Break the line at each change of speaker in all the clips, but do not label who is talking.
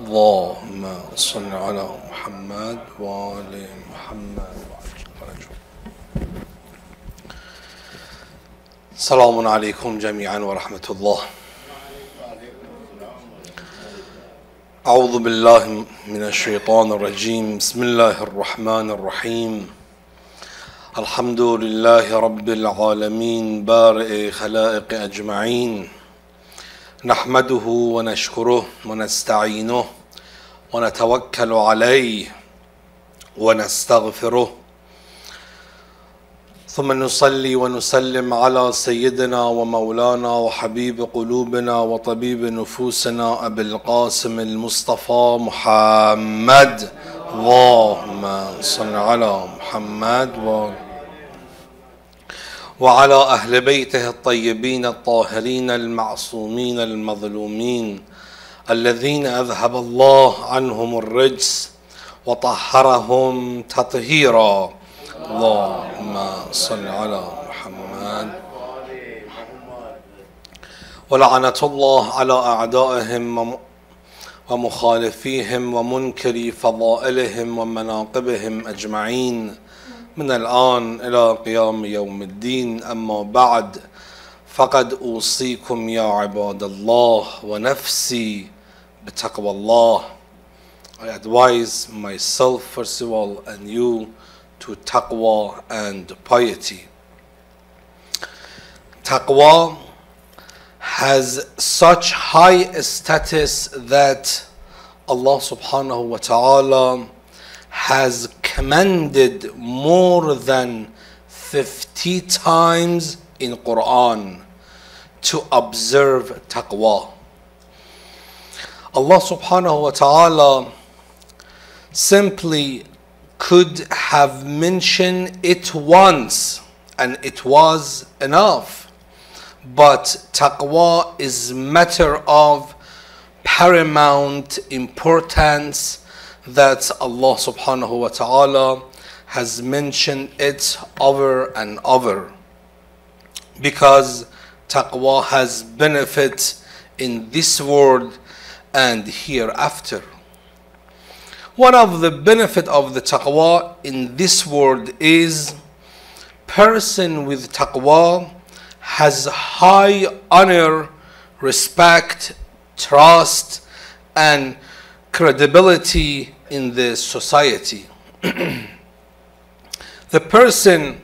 اللهم صل على محمد وآل محمد. السلام عليكم جميعا ورحمة الله. أعوذ بالله من الشيطان الرجيم. بسم الله الرحمن الرحيم. الحمد لله رب العالمين بارئ خلائق أجمعين، نحمده ونشكره ونستعينه ونتوكل عليه ونستغفره، ثم نصلي ونسلم على سيدنا ومولانا وحبيب قلوبنا وطبيب نفوسنا أبي القاسم المصطفى محمد. اللهم صل على محمد وعلى أهل بيته الطيبين الطاهرين المعصومين المظلومين الذين أذهب الله عنهم الرجس وطهرهم تطهيرا. اللهم صل على محمد. ولعنة الله على أعدائهم ومخالفيهم ومنكري فضائلهم ومناقبهم أجمعين من الآن إلى قيام يوم الدين. أما بعد، فقد أوصيكم يا عباد الله ونفسي بتقوى الله. I advise myself first of all and you to taqwa and piety. Taqwa has such high status that Allah subhanahu wa ta'ala has commanded more than 50 times in Quran to observe taqwa. Allah subhanahu wa ta'ala simply could have mentioned it once and it was enough, but taqwa is matter of paramount importance that Allah subhanahu wa ta'ala has mentioned it over and over, because taqwa has benefit in this world and hereafter. One of the benefit of the taqwa in this world is person with taqwa has high honor, respect, trust and credibility in the society. The person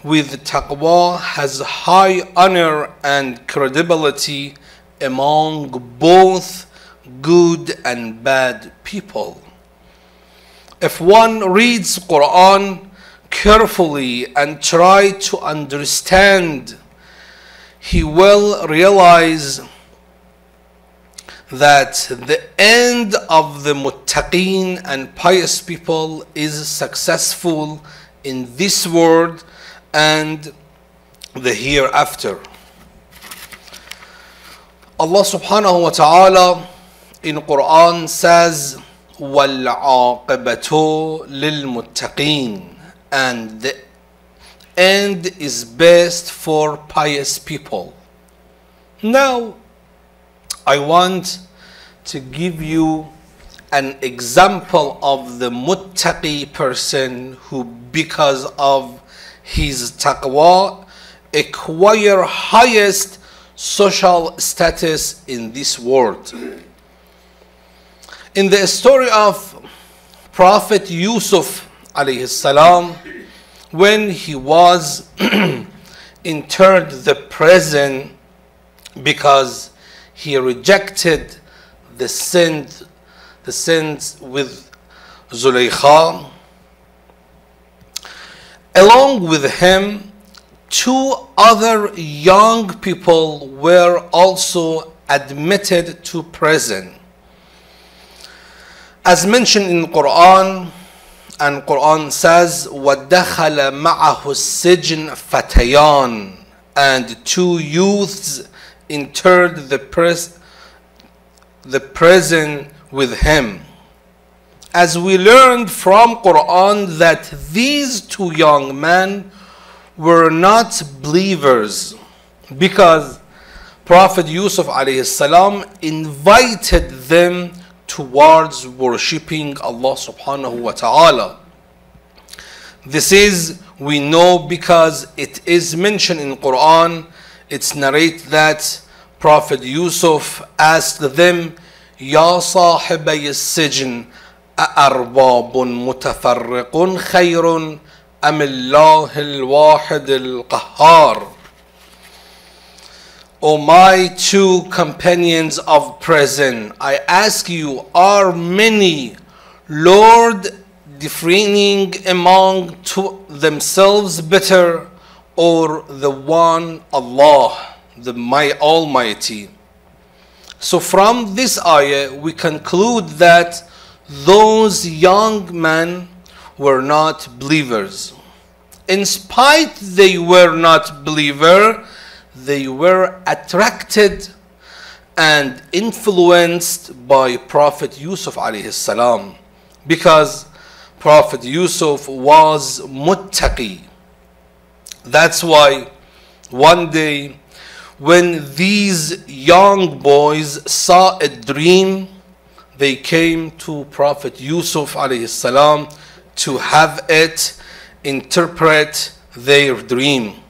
with taqwa has high honor and credibility among both good and bad people. If one reads Quran carefully and try to understand, he will realize that the end of the muttaqeen and pious people is successful in this world and the hereafter. Allah subhanahu wa ta'ala in Quran says, وَالْعَاقِبَةُ لِلْمُتَّقِينَ, and the end is best for pious people. Now, I want to give you an example of the muttaqi person who, because of his taqwa, acquire highest social status in this world. In the story of Prophet Yusuf alayhi salam, when he was entered the prison because he rejected the sins with Zulaykha, along with him, two other young people were also admitted to prison. As mentioned in Quran, and Quran says, وَدَخَلَ مَعَهُ السِّجْنَ فَتَيَانِ, and two youths entered the prison with him. As we learned from Quran that these two young men were not believers, because Prophet Yusuf alayhi salam invited them towards worshipping Allah subhanahu wa ta'ala. This is, we know, because it is mentioned in Quran. It's narrated that Prophet Yusuf asked them, Ya sahibay as-sijn, a'arbabun mutafarriqun khayrun am Allah al-wahid al-qahhar. O my two companions of prison, I ask you, are many Lord differing among themselves better, or the one Allah, the Almighty? So from this ayah we conclude that those young men were not believers. In spite they were not believers, they were attracted and influenced by Prophet Yusuf alayhi salam, because Prophet Yusuf was muttaqi. That's why one day when these young boys saw a dream, they came to Prophet Yusuf alayhi salam to have it interpret their dream.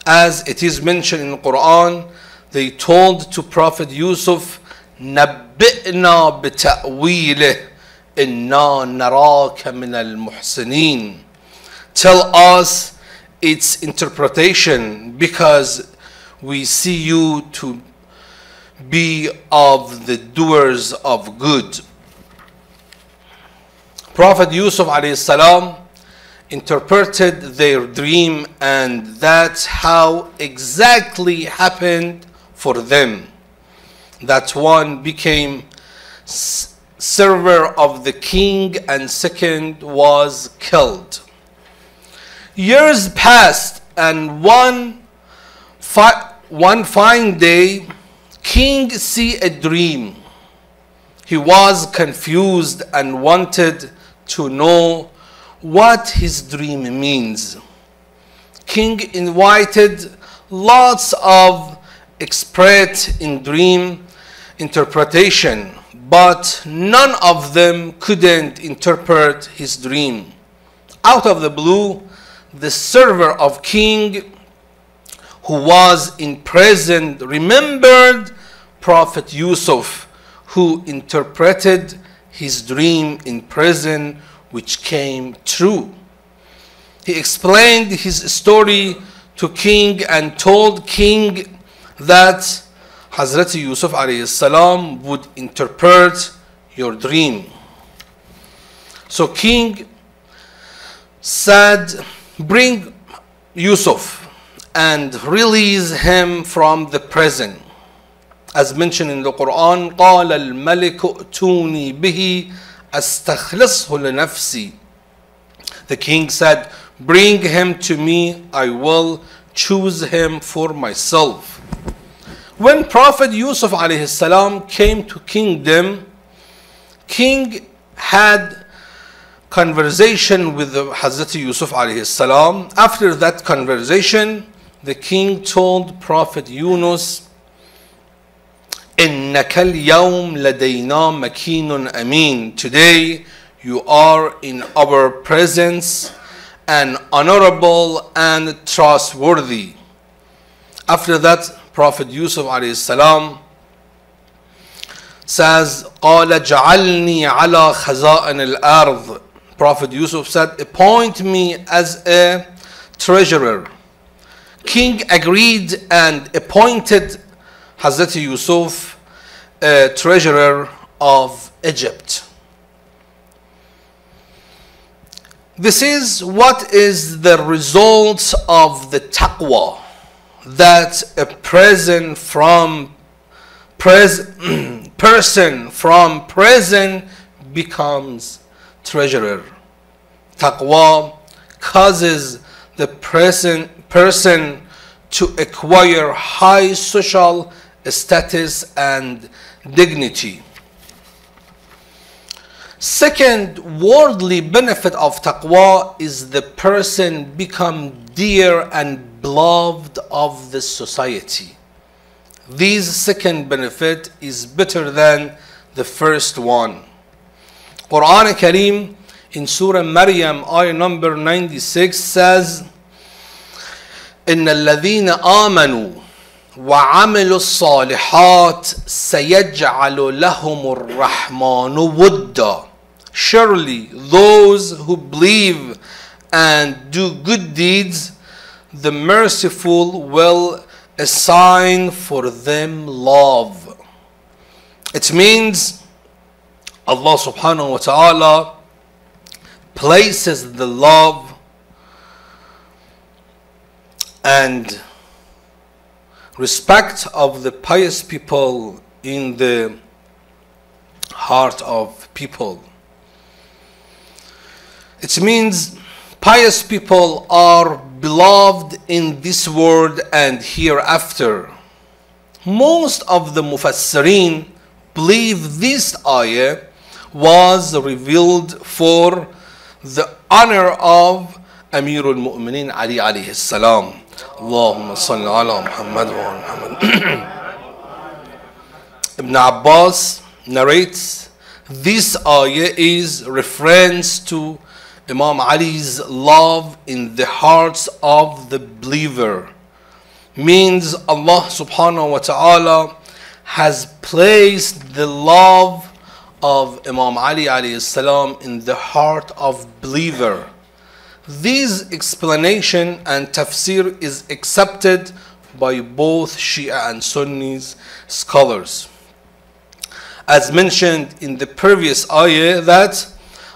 As it is mentioned in the Quran, they told to Prophet Yusuf, نَبِّئْنَا بِتَأْوِيلِهِ إِنَّا نَرَاكَ مِنَ الْمُحْسِنِينَ. Tell us its interpretation, because we see you to be of the doers of good. Prophet Yusuf alayhi salam interpreted their dream, and that's how exactly happened for them. That one became server of the king, and second was killed. Years passed, and one fine day, king see a dream. He was confused and wanted to know what his dream means. King invited lots of experts in dream interpretation, but none of them couldn't interpret his dream. Out of the blue, the server of king, who was in prison, remembered Prophet Yusuf, who interpreted his dream in prison, which came true. He explained his story to king and told king that Hazrat Yusuf alayhi salam would interpret your dream. So king said, bring Yusuf and release him from the prison. As mentioned in the Quran, قال الملك ائتوني به أستخلصه لنفسي. The king said, bring him to me, I will choose him for myself. When Prophet Yusuf alayhi salam came to kingdom, king had conversation with Hazrat Yusuf alayhi salam. After that conversation, the king told Prophet Yunus, إِنَّكَ الْيَوْمَ لَدَيْنَا مَكِينٌ أَمِينٌ. Today you are in our presence and honorable and trustworthy. After that, Prophet Yusuf alayhi salam says, قَالَ جَعَلْنِي عَلَى خَزَائِنِ الْأَرْضِ. Prophet Yusuf said, appoint me as a treasurer. King agreed and appointed Hazrat Yusuf a treasurer of Egypt. This is what is the result of the taqwa, that a person from prison becomes treasurer. Taqwa causes the person to acquire high social status and dignity. Second worldly benefit of taqwa is the person become dear and beloved of the society. This second benefit is better than the first one. Quran Kareem in Surah Maryam, ayah number 96 says, إن الذين آمنوا وعملوا الصالحات سيجعل لهم الرحمن ودا. Surely those who believe and do good deeds, the merciful will assign for them love. It means Allah subhanahu wa ta'ala places the love and respect of the pious people in the heart of people. It means pious people are beloved in this world and hereafter. Most of the Mufassirin believe this ayah was revealed for the honor of Amir al-Mu'minin Ali alayhi salam. Allahumma salli ala Muhammad wa ala Muhammad. Ibn Abbas narrates this ayah is reference to Imam Ali's love in the hearts of the believer. Means Allah subhanahu wa ta'ala has placed the love of Imam Ali alayhi salam in the heart of believer. This explanation and tafsir is accepted by both Shia and Sunni scholars. As mentioned in the previous ayah, that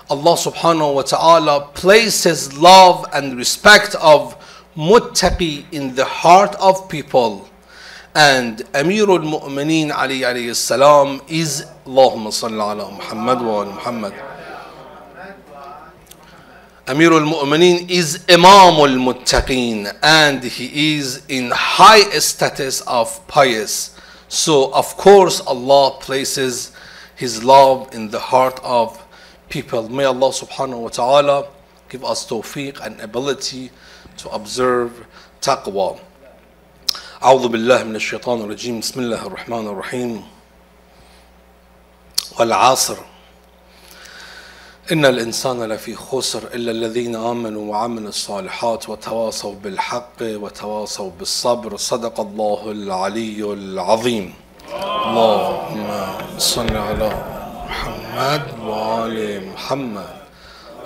Allah subhanahu wa ta'ala places love and respect of muttaqi in the heart of people. And Amir al-Mu'minin Ali alayhi salam is Allahumma salli ala Muhammad wa ala Muhammad. Amir al-Mu'minin is Imam al-Muttaqeen, and he is in high status of pious. So of course Allah places his love in the heart of people. May Allah subhanahu wa ta'ala give us tawfiq and ability to observe taqwa. أعوذ بالله من الشيطان الرجيم. بسم الله الرحمن الرحيم. والعصر إن الإنسان لفي خسر إلا الذين آمنوا وعملوا الصالحات وتواصوا بالحق وتواصوا بالصبر. صدق الله العلي العظيم. اللهم صل على محمد وآل محمد.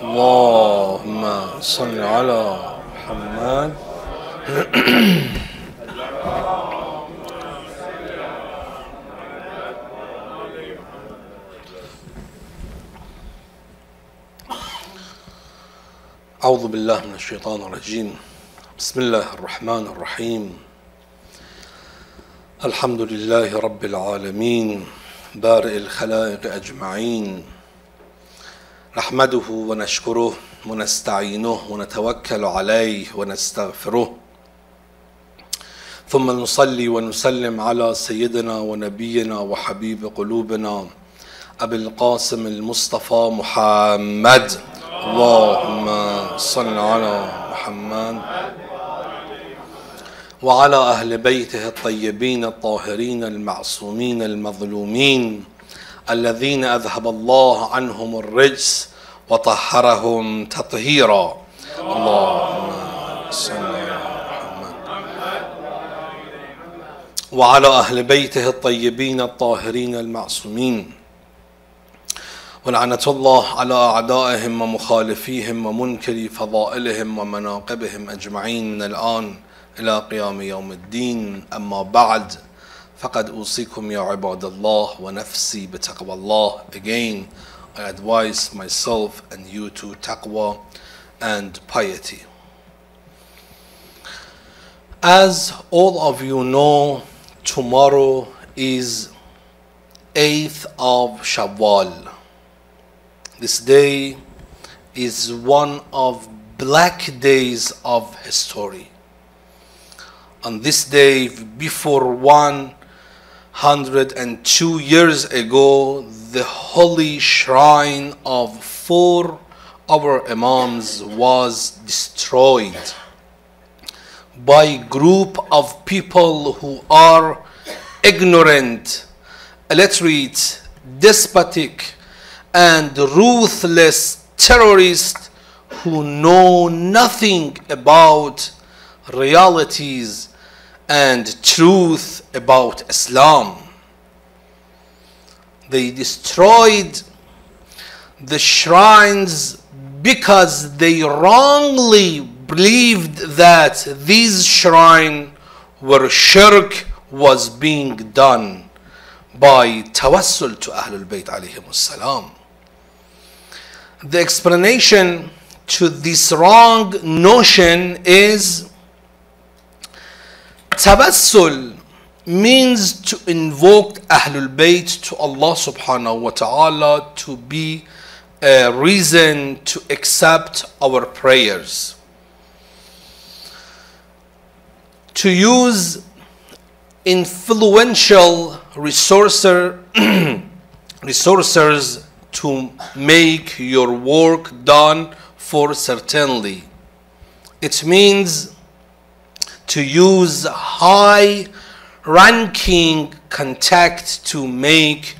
اللهم صل على محمد. أعوذ بالله من الشيطان الرجيم. بسم الله الرحمن الرحيم. الحمد لله رب العالمين بارئ الخلائق أجمعين. نحمده ونشكره ونستعينه ونتوكل عليه ونستغفره، ثم نصلي ونسلم على سيدنا ونبينا وحبيب قلوبنا أبي القاسم المصطفى محمد. اللهم صل على محمد وعلى أهل بيته الطيبين الطاهرين المعصومين المظلومين الذين أذهب الله عنهم الرجس وطهرهم تطهيرا. اللهم صل على محمد وعلى أهل بيته الطيبين الطاهرين المعصومين، ولعنة الله على أعدائهم ومخالفيهم ومنكري فضائلهم ومناقبهم أجمعين من الآن إلى قيام يوم الدين. أما بعد، فقد أوصيكم يا عباد الله ونفسي بتقوى الله. Again, I advise myself and you to taqwa and piety. As all of you know, tomorrow is 8th of Shawwal. This day is one of black days of history. On this day, before 102 years ago, the holy shrine of 4 our Imams was destroyed by a group of people who are ignorant, illiterate, despotic and ruthless terrorists who know nothing about realities and truth about Islam. They destroyed the shrines because they wrongly believed that these shrines where shirk was being done by tawassul to Ahlul Bayt alayhim salam. The explanation to this wrong notion is tawassul means to invoke Ahlul Bayt to Allah subhanahu wa ta'ala to be a reason to accept our prayers. To use influential resources to make your work done for certainly. It means to use high ranking contact to make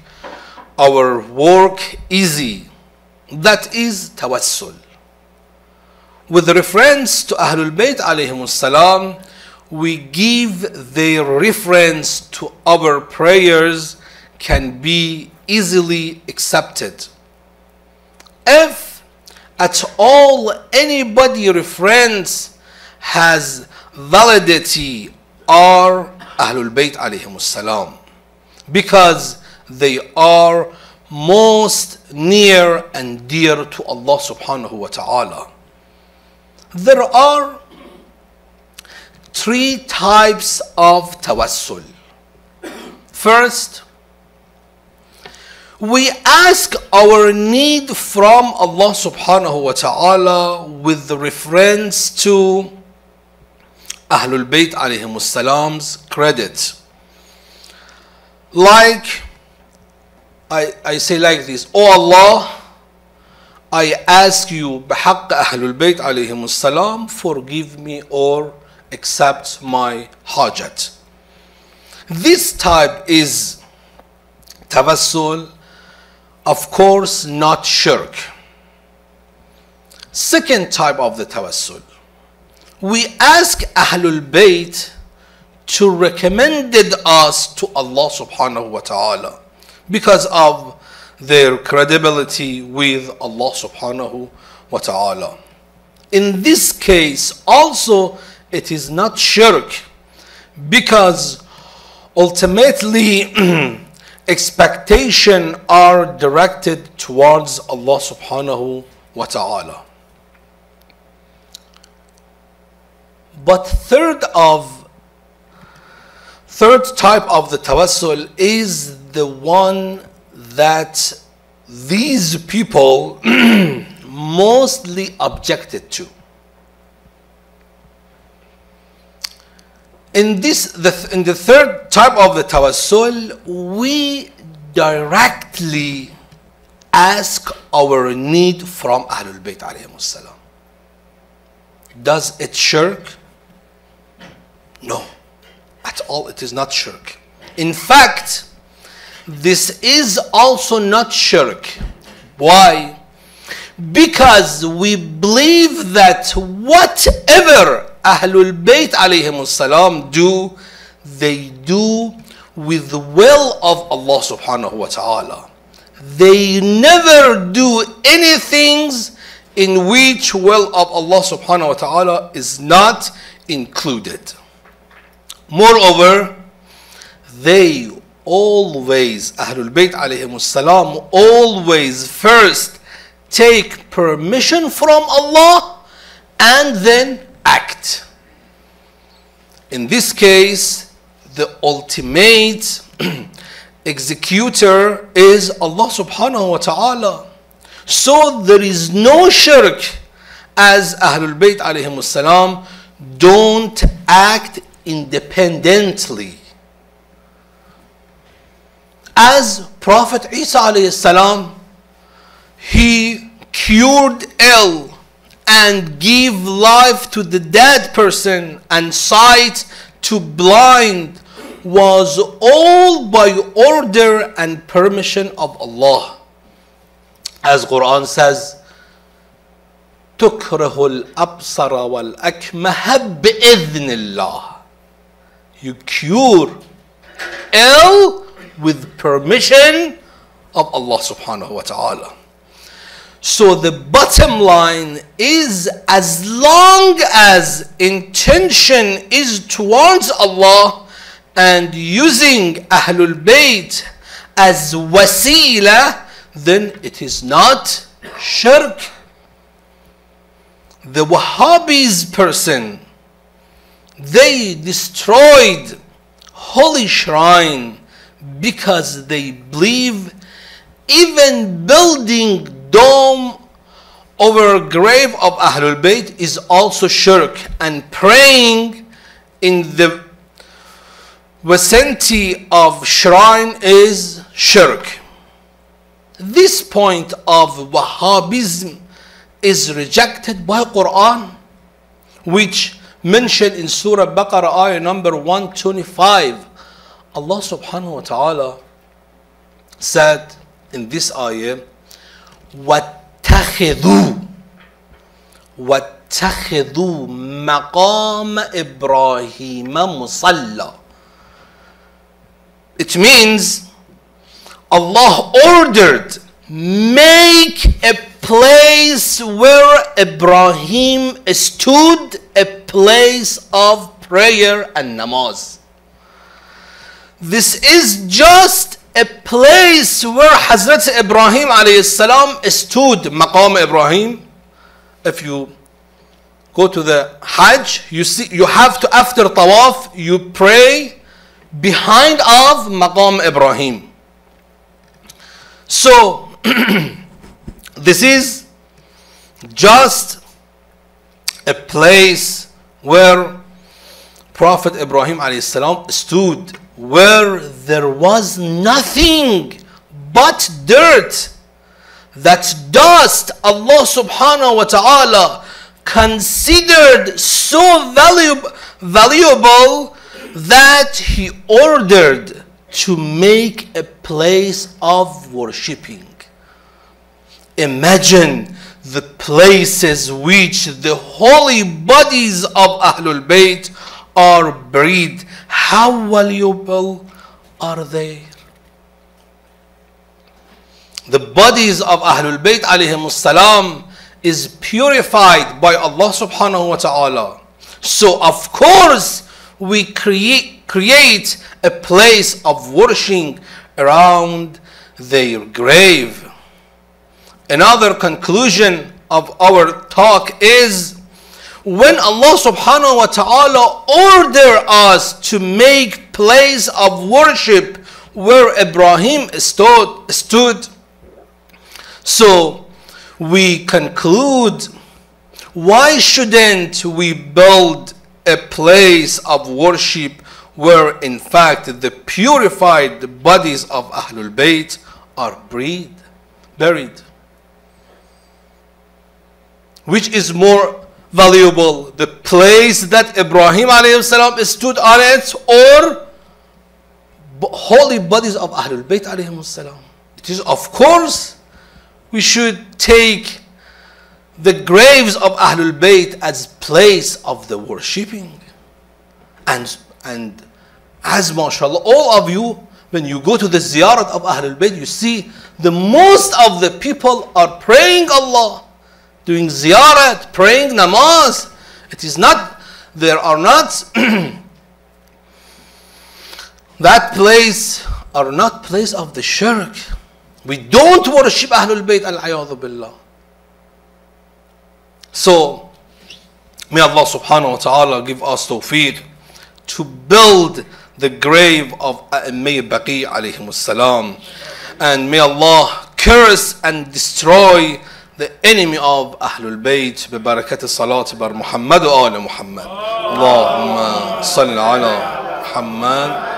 our work easy. That is tawassul. With reference to Ahlul Bayt alayhim salam, we give their reference to our prayers can be easily accepted. If at all anybody reference has validity are Ahlul Bayt alayhim salam, because they are most near and dear to Allah subhanahu wa ta'ala. There are three types of tawassul. First, we ask our need from Allah subhanahu wa ta'ala with reference to Ahlul Bayt alayhim salam's credit. Like, I say like this: Oh Allah, I ask you بحق Ahlul Bayt alayhim salam, forgive me or accept my hajat. This type is tawassul, of course not shirk. Second type of the tawassul, we ask Ahlul Bayt to recommend us to Allah subhanahu wa ta'ala because of their credibility with Allah subhanahu wa ta'ala. In this case also it is not shirk, because ultimately expectation are directed towards Allah subhanahu wa ta'ala. But third type of the tawassul is the one that these people mostly objected to. In the third type of the tawassul, we directly ask our need from Ahlul Bayt alayhim salam. Does it shirk? No, at all it is not shirk. In fact, this is also not shirk. Why? Because we believe that whatever Ahlul Bayt alayhim salam do, they do with the will of Allah subhanahu wa ta'ala. They never do anything in which will of Allah subhanahu wa ta'ala is not included. Moreover, they always, Ahlul Bayt alayhim salam, always first take permission from Allah and then act. In this case, the ultimate executor is Allah subhanahu wa ta'ala. So there is no shirk, as Ahlul Bayt alayhim salam don't act independently. As Prophet Isa alayhi salam, he cured ill and gave life to the dead person and sight to blind was all by order and permission of Allah. As Quran says, تُكْرَهُ الْأَبْصَرَ وَالْأَكْمَهَ بِإِذْنِ اللَّهِ. You cure ill with permission of Allah subhanahu wa ta'ala. So the bottom line is, as long as intention is towards Allah and using Ahlul Bayt as wasila, then it is not shirk. The Wahhabis person, they destroyed holy shrine because they believe even building dome over grave of Ahlul Bayt is also shirk, and praying in the vicinity of shrine is shirk. This point of Wahhabism is rejected by Quran, which mentioned in Surah Baqarah ayah number 125. Allah subhanahu wa ta'ala said in this ayah, وَاتَّخِذُوا مَقَامَ إِبْرَاهِيمَ مُصَلَّى. It means Allah ordered, make a place where Ibrahim stood, a place of prayer and namaz. This is just a place where Hazrat Ibrahim alayhi salam stood, Maqam Ibrahim. If you go to the Hajj, you see, you have to, after Tawaf, you pray behind of Maqam Ibrahim. So, this is just a place where Prophet Ibrahim alayhi salam stood, where there was nothing but dirt. That dust Allah subhanahu wa ta'ala considered so valuable that He ordered to make a place of worshipping. Imagine the places which the holy bodies of Ahlul Bayt are buried. How valuable are they? The bodies of Ahlul Bayt alayhimus salam is purified by Allah subhanahu wa ta'ala. So of course we create a place of worshiping around their grave. Another conclusion of our talk is, when Allah subhanahu wa ta'ala order us to make place of worship where Ibrahim stood, so we conclude, why shouldn't we build a place of worship where in fact the purified bodies of Ahlul Bayt are buried? Which is more valuable, the place that Ibrahim alayhi salam stood on it, or holy bodies of Ahlul Bayt alayhi salam? It is, of course, we should take the graves of Ahlul Bayt as place of the worshipping. And as mashallah, all of you, when you go to the ziyarat of Ahlul Bayt, you see the most of the people are praying Allah, doing ziyarat, praying namaz. It is not, there are not that place are not place of the shirk. We don't worship Ahlul Bayt, al-ayadhu billah. So may Allah subhanahu wa ta'ala give us tawfiq to build the grave of A'immay Baqi alayhimus salam, and may Allah curse and destroy the enemy of Ahlul Bayt ببركة الصلاة بر محمد وآل محمد. اللهم صل على محمد.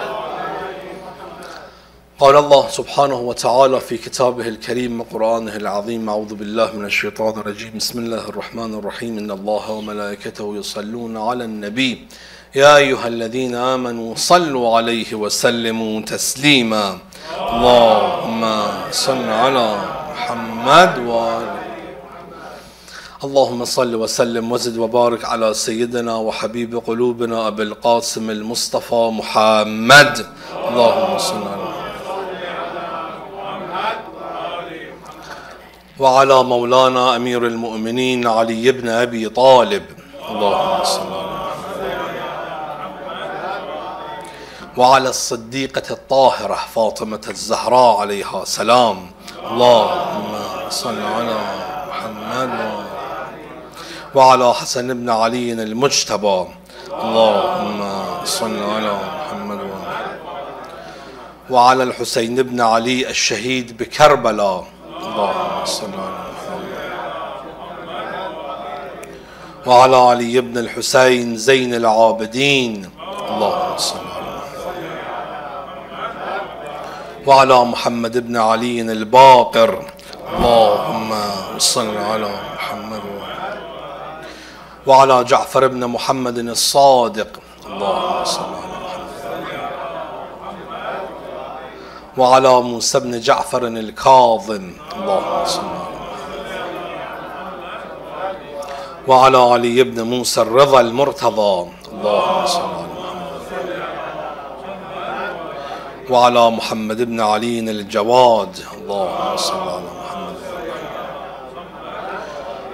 قال الله سبحانه وتعالى في كتابه الكريم وقرآنه العظيم: أعوذ بالله من الشيطان الرجيم. بسم الله الرحمن الرحيم. إن الله وملائكته يصلون على النبي يا أيها الذين آمنوا صلوا عليه وسلموا تسليما. اللهم صل على محمد وآل. اللهم صل وسلم وزد وبارك على سيدنا وحبيب قلوبنا أبي القاسم المصطفى محمد. اللهم صل على وعلى مولانا أمير المؤمنين علي بن أبي طالب. اللهم صل على وعلى الصديقة الطاهرة فاطمة الزهراء عليها السلام. اللهم صل على محمد وعلى حسن بن علي المجتبى. اللهم صل على محمد وعلى الحسين بن علي الشهيد بكربلاء. اللهم صل على محمد وعلى علي بن الحسين زين العابدين. اللهم صل على وعلى محمد بن علي الباقر. اللهم صل على محمد وعلى جعفر بن محمد الصادق. اللهم صل على محمد وعلى موسى بن جعفر الكاظم. اللهم صل على وعلى علي بن موسى الرضا المرتضى. اللهم صل على وعلى محمد بن علي الجواد. اللهم صل على محمد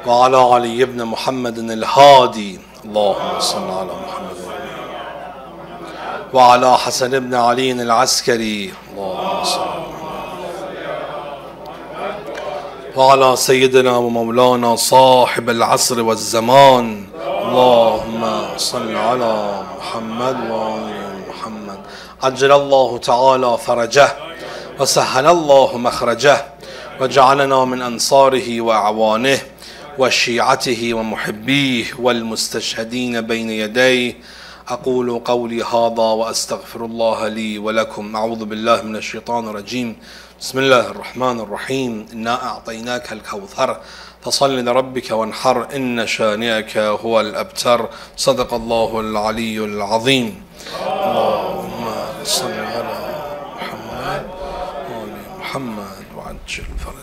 وعلى علي بن محمد الهادي. اللهم صل على محمد وعلى حسن بن علي العسكري. اللهم صل على وعلى سيدنا ومولانا صاحب العصر والزمان. اللهم صل على محمد وآل محمد. عجل الله تعالى فرجه وسهل الله مخرجه وجعلنا من أنصاره وأعوانه وشيعته ومحبيه والمستشهدين بين يديه. أقول قولي هذا وأستغفر الله لي ولكم. أعوذ بالله من الشيطان الرجيم. بسم الله الرحمن الرحيم. إنا أعطيناك الكوثر فصل لربك وانحر إن شانئك هو الأبتر. صدق الله العلي العظيم. اللهم صل على محمد وآل محمد وعجل فرجه.